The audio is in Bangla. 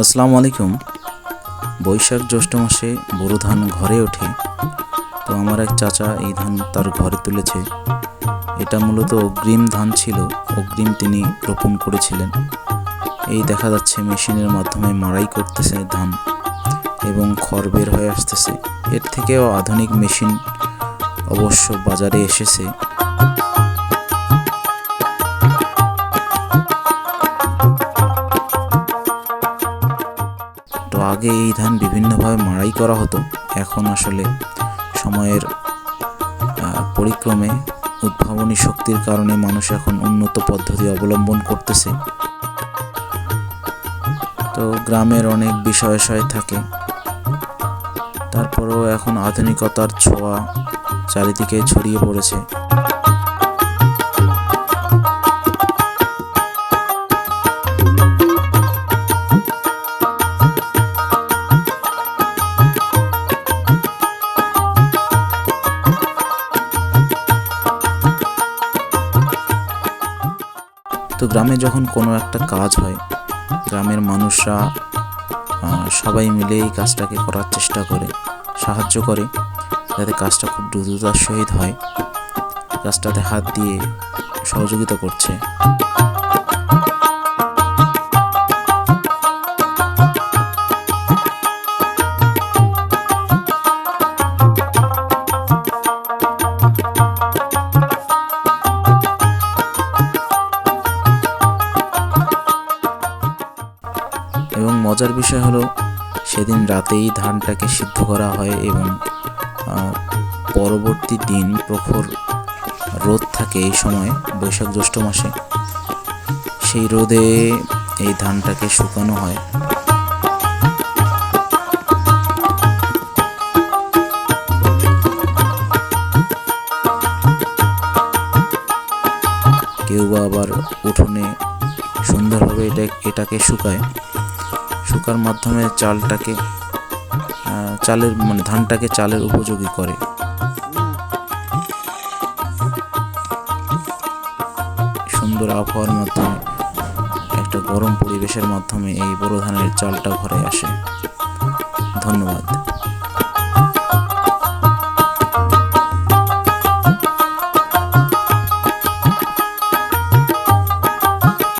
আসসালামু আলাইকুম। বৈশাখ জ্যৈষ্ঠ মাসে বোরো ধান ঘরে ওঠে। তো আমার এক চাচা এই ধান তার ঘরে তুলেছে। এটা মূলত অগ্রিম ধান ছিল, অগ্রিম তিনি রোপণ করেছিলেন। এই দেখা যাচ্ছে মেশিনের মাধ্যমে মাড়াই করতেছে ধান এবং খড় বের হয়ে আসতেছে। এর থেকেও আধুনিক মেশিন অবশ্য বাজারে এসেছে। তো আগে এই ধান বিভিন্নভাবে মাড়াই করা হতো। এখন আসলে সময়ের পরিক্রমে উদ্ভাবনী শক্তির কারণে মানুষ এখন উন্নত পদ্ধতি অবলম্বন করতেছে। তো গ্রামের অনেক বিষয় থাকে, তারপরেও এখন আধুনিকতার ছোঁয়া চারিদিকে ছড়িয়ে পড়েছে। তো গ্রামে যখন কোনো একটা কাজ হয়, গ্রামের মানুষরা সবাই মিলে এই কাজটাকে করার চেষ্টা করে, সাহায্য করে, যাতে কাজটা খুব দ্রুততার সহিত হয়। কাজটাতে হাত দিয়ে সহযোগিতা করছে। এবং মজার বিষয় হলো, সেদিন রাতেই ধানটাকে সিদ্ধ করা হয় এবং পরবর্তী দিন প্রখর রোদ থাকে এই সময় বৈশাখ জ্যৈষ্ঠ মাসে। সেই রোদে এই ধানটাকে শুকানো হয়। কেউ বা আবার উঠোনে সুন্দরভাবে এটাকে শুকায়। শুকার মাধ্যমে ধানটাকে চালের উপযোগী করে। সুন্দর আবহাওয়ার মাধ্যমে, একটা গরম পরিবেশের মাধ্যমে এই বোরো ধানের চালটা ঘরে আসে। ধন্যবাদ।